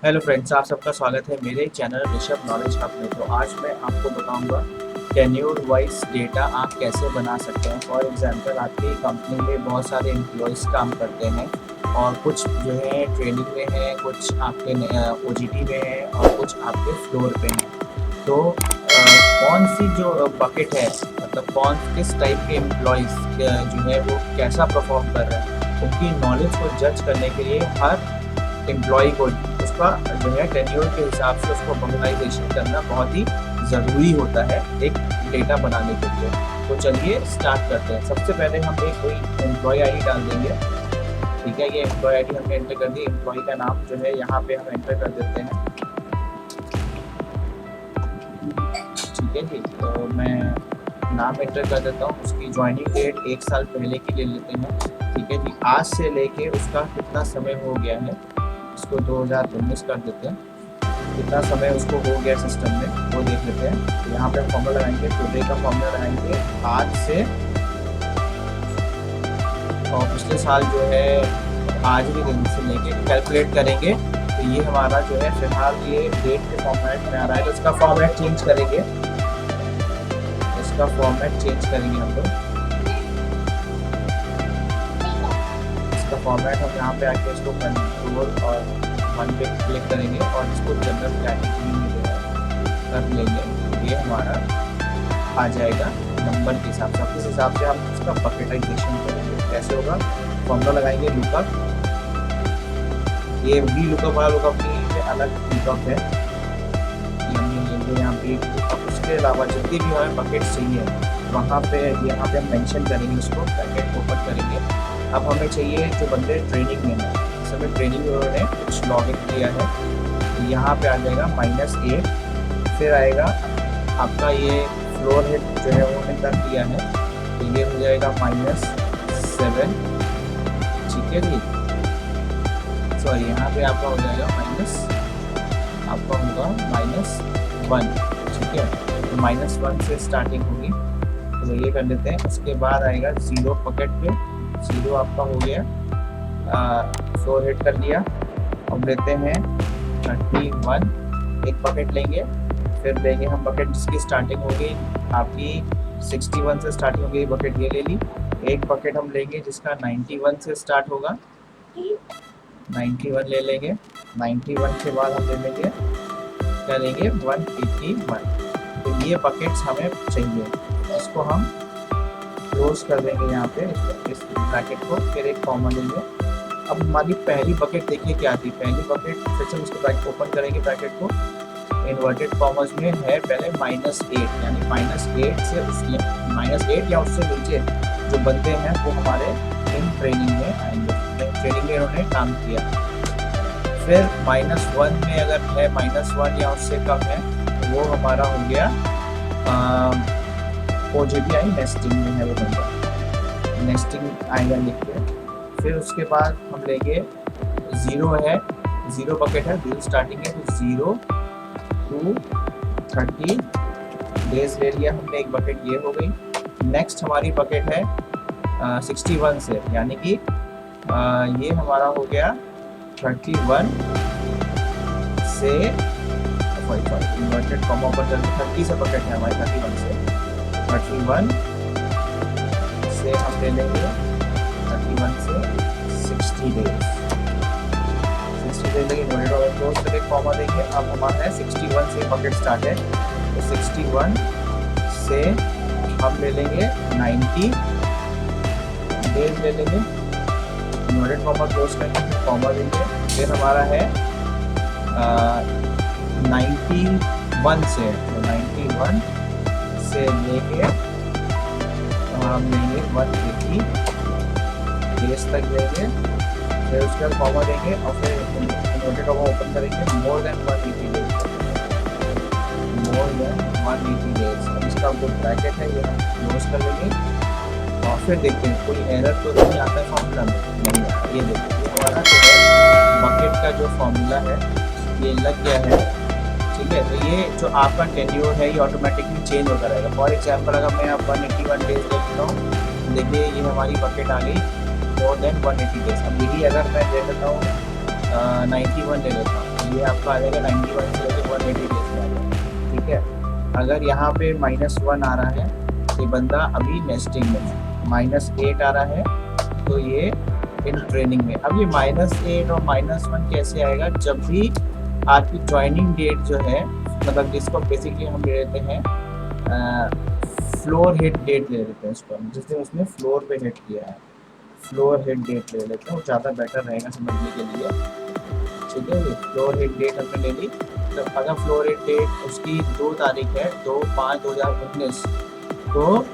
Hello friends, आप सबका स्वागत है मेरे चैनल ऋषभ नॉलेज हब में। तो आज मैं आपको बताऊंगा टेन्योर वाइज डेटा आप कैसे बना सकते हैं। फॉर एग्जांपल, आपकी कंपनी में बहुत सारे एम्प्लॉयज़ काम करते हैं और कुछ जो है ट्रेनिंग में है, कुछ आपके ओजीटी में है और कुछ आपके फ्लोर पे हैं। तो कौन सी जो बकेट है, मतलब कौन किस टाइप के एम्प्लॉयज़ जो है वो कैसा परफॉर्म कर रहे हैं, उनकी नॉलेज को जज करने के लिए हर एम्प्लॉय को उसका जो है टेन्योर के हिसाब से उसको मोनेटाइजेशन करना बहुत ही ज़रूरी होता है एक डेटा बनाने के लिए। तो चलिए स्टार्ट करते हैं। सबसे पहले हम एक कोई एम्प्लॉय आईडी डाल देंगे। ठीक है, ये एम्प्लॉय आईडी हमने एंटर कर दी। एम्प्लॉय का नाम जो है यहाँ पे हम एंटर कर देते हैं। ठीक है जी, तो मैं नाम एंटर कर देता हूँ। उसकी ज्वाइनिंग डेट 1 साल पहले की ले लेते हैं। ठीक है जी, आज से लेके उसका कितना समय हो गया है, इसको 2019 कर देते हैं। कितना समय उसको हो गया सिस्टम में वो देख लेते हैं। तो यहाँ पे हम फॉर्मूला लगाएंगे, टुडे का फॉर्मूला लगाएंगे आज से, और पिछले साल जो है आज के दिन से लेके कैलकुलेट करेंगे। तो ये हमारा जो है फिलहाल ये डेट के फॉर्मेट में आ रहा है। तो इसका फॉर्मेट चेंज करेंगे, इसका फॉर्मेट चेंज करेंगे हम लोग। इसका फॉर्मेट हम यहाँ पे आके इसको कंट्रोल और 1 पे क्लिक करेंगे और इसको जनरल कैटेगरी में जो है कर लेंगे। ये हमारा आ जाएगा नंबर के हिसाब से। इस हिसाब से हम इसका बकेटाइजेशन करेंगे। कैसे होगा, फॉर्मूला लगाएंगे लुकअप। ये भी लुकअप वाला लुकअप नहीं है, अलग लुकअप है। यहाँ पे उसके अलावा जितनी भी हमें बकेट चाहिए वहाँ पे यहाँ पे हम मेंशन करेंगे, उसको पैकेट ओपन करेंगे। अब हमें चाहिए जो बंदे ट्रेनिंग में हैं, इस समय ट्रेनिंग में उन्होंने कुछ लॉगिन किया है, तो यहाँ पे आ जाएगा -8। फिर आएगा आपका ये फ्लोर हेड जो है उन्होंने कर दिया है, तो ये हो जाएगा -7। ठीक है जी, सॉरी यहाँ पे आपका हो जाएगा आपका होगा -1। ठीक है, तो -1 से स्टार्टिंग होगी, तो ये कर लेते हैं। उसके बाद आएगा 0 पकेट पे, 0 आपका हो गया, फ्लोर हेड कर लिया। अब लेते हैं 31, एक बकेट लेंगे। फिर लेंगे हम बकेट जिसकी स्टार्टिंग होगी आपकी 61 से स्टार्टिंग होगी, बकेट ये ले ली। एक बकेट हम लेंगे जिसका 91 से स्टार्ट होगा, 91 ले लेंगे। 91 के बाद हम ले लेंगे, क्या लेंगे, 181। तो ये बकेट्स हमें चाहिए, इसको हम क्लोज कर देंगे यहाँ पे इस ब्रैकेट को, फिर एक कॉमा लेंगे। अब हमारी पहली बकेट देखिए क्या थी। पहली बकेट फिर से उसको ब्रैकेट ओपन करेंगे, ब्रैकेट को इन्वर्टेड कॉमर्स में है पहले -8, यानी -8 से उसके -8 या उससे नीचे जो बंदे हैं वो हमारे इन ट्रेनिंग में आएंगे। ट्रेनिंग में इन्होंने काम किया। फिर -1 में अगर है, -1 या उससे कम है, तो वो हमारा हो गया ओजीटी नेस्टिंग में है वो बंदा, नेस्टिंग आएगा लिख के। फिर उसके बाद हम लेंगे 0 है, 0 बकेट है, 0 स्टार्टिंग है, तो 0 to 30 डेज ले लिया हमने, एक बकेट ये हो गई। नेक्स्ट हमारी बकेट है 61 से, यानी कि ये हमारा हो गया 31 से, इन्वर्टेड कॉमा पर 30 से बकेट है हमारी, 31 से 31 से हम ले लेंगे 31 से 60 डेज, 60 डेज लेंगे इन्वर्टेड और क्लोज करके कॉमा देंगे। अब हमारा है 61 से बकेट स्टार्ट है, तो 61 से हम ले लेंगे 90 डेज ले लेंगे, इन्वर्टेड कॉमा क्लोज करके फिर कॉमा देंगे। फिर हमारा है 91 से, तो 91 से लेके हम लेंगे 180 डेज तक लेंगे। फिर उसके बाद कॉमा देंगे और फिर इन्वर्टेड कॉमा ओपन करेंगे, more than 180 days, more than 180 days. अब इसका जो ब्रैकेट है ये हम क्लोज कर लेंगे और फिर देखते हैं कोई एरर तो नहीं आता है फॉर्मूला में, नहीं आता। ये देखिए हमारा जो है बकेट का जो फॉर्मूला है ये लग गया है। ठीक है, तो ये जो आपका टेन्योर है ये ऑटोमेटिकली चेंज होता रहेगा। फॉर एग्जांपल, अगर मैं आप 181 डेज देखता हूँ, देखिए ये हमारी बकेट आ गई मोर देन 180 डेज। अब यही अगर मैं दे देता हूँ 91 ले लेता हूँ, ये आपका आ जाएगा 91 से लेकर 180 डेज में आ जाएगा। ठीक है, अगर यहाँ पे -1 आ रहा है तो ये बंदा अभी नेस्टिंग में है, -8 आ रहा है तो ये इन ट्रेनिंग में। अब ये -8 और -1 कैसे आएगा? जब भी आपकी ज्वाइनिंग डेट जो है, मतलब जिसको बेसिकली हम ले लेते हैं फ्लोर हिट डेट ले लेते हैं इसको, जिस दिन उसने फ्लोर पे हिट किया है, फ्लोर हिट डेट ले लेते हैं, वो ज़्यादा बेटर रहेगा समझने के लिए। ठीक है, ये फ्लोर हिट डेट हमने ले ली। तो अगर फ्लोर हिट डेट उसकी 2 तारीख है 2/5/2019, तो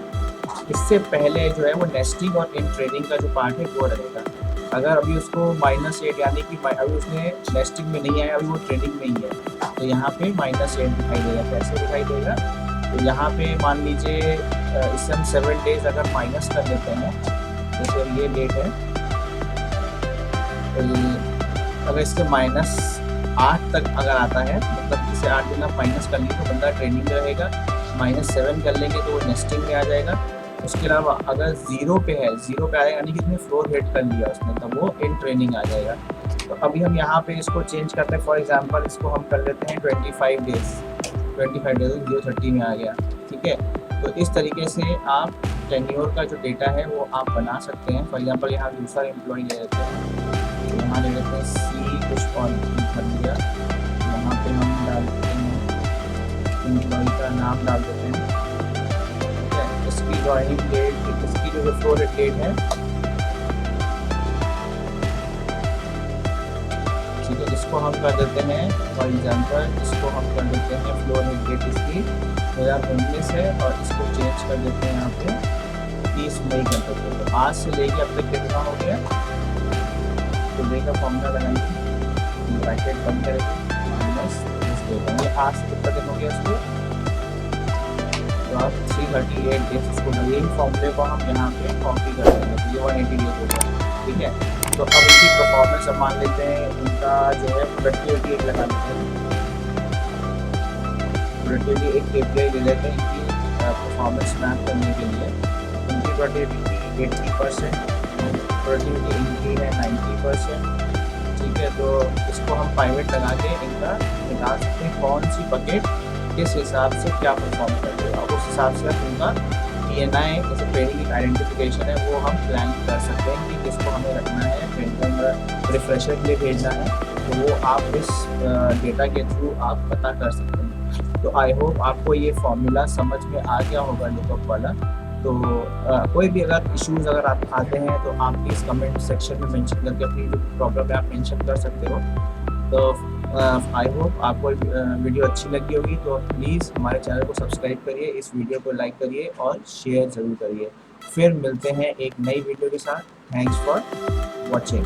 इससे पहले जो है वो नेस्टिंग और इन ट्रेनिंग का जो पार्ट है वो रहेगा। अगर अभी उसको -8 यानी कि अभी उसने नेस्टिंग में नहीं आया, अभी वो ट्रेनिंग में ही है, तो यहाँ पे -8 दिखाई देगा। कैसे दिखाई देगा? तो यहाँ पे मान लीजिए इससे हम 7 डेज अगर माइनस कर लेते हैं, जैसे ये डेट है, तो ये अगर इसके -8 तक अगर आता है, मतलब इसे 8 दिन आप माइनस कर लीजिए तो बंदा ट्रेनिंग में रहेगा। -7 कर लेंगे तो वो नेस्टिंग में आ जाएगा। उसके अलावा अगर 0 पे है, 0 पे आएगा यानी कि इसने फ्लोर हिट कर लिया उसने, तो वो इन ट्रेनिंग आ जाएगा। तो अभी हम यहाँ पे इसको चेंज करते हैं। फॉर एग्जांपल इसको हम कर लेते हैं 25 डेज, 030 में आ गया। ठीक है, तो इस तरीके से आप टेन्योर का जो डेटा है वो आप बना सकते हैं। फॉर एग्जांपल यहाँ दूसरा एम्प्लॉय ले लेते हैं, तो यहाँ ले लेते हैं सी कुछ और कर लिया, यहाँ पे हम डाल देते हैं एम्प्लॉय का नाम डाल देते हैं। इसकी ज्वाइनिंग डेट, इसकी जो फ्लोर हिट डेट है, ठीक है, इसको हम कर देते हैं फॉर एग्जांपल, इसको हम कर देते हैं फ्लोर हिट डेट इसकी 2019 है, और इसको चेंज कर देते हैं यहाँ पे 30 मई कर देते हैं। तो आज से लेके अब तक कितना हो गया, तो देखा फॉर्मूला लगाएंगे, ब्रैकेट बंद करेंगे, माइनस ये आज से कितना दिन हो गया इसको, तो आप 338 डेज इसको यही फॉर्मूले को हम यहाँ पे कॉपी कर देंगे, तो ये 180 डेज हो गया। ठीक है, तो अब इसकी परफॉर्मेंस हम मान लेते हैं, इनका जो है प्रोडक्टिविटी एक लगा लेते हैं, प्रोडक्टिविटी एक KPI ले लेते हैं इनकी परफॉर्मेंस मैप करने के लिए। इनकी प्रोडक्टिविटी 80%, प्रोडक्टिविटी इनकी है 90%। ठीक है, तो इसको हम पाइवट लगा के इनका निकाल सकते हैं कौन सी बकेट किस हिसाब से क्या परफॉर्म कर देगा, उस हिसाब से उनका TNI जैसे ट्रेनिंग आइडेंटिफिकेशन है वो हम प्लान कर सकते हैं कि किसको हमें रखना है, ट्रेनिंग रिफ्रेशर के लिए भेजना है, तो वो आप इस डेटा के थ्रू आप पता कर सकते हैं। तो आई होप आपको ये फॉर्मूला समझ में आ गया होगा लुकअप वाला। तो कोई भी अगर इश्यूज़ अगर आप आते हैं तो आप प्लीज़ कमेंट सेक्शन में मेंशन करके अपनी जो प्रॉब्लम है आप मेंशन कर सकते हो। तो आई होप आपको वीडियो अच्छी लगी होगी, तो प्लीज़ हमारे चैनल को सब्सक्राइब करिए, इस वीडियो को लाइक करिए और शेयर ज़रूर करिए। फिर मिलते हैं एक नई वीडियो के साथ। Thanks for watching.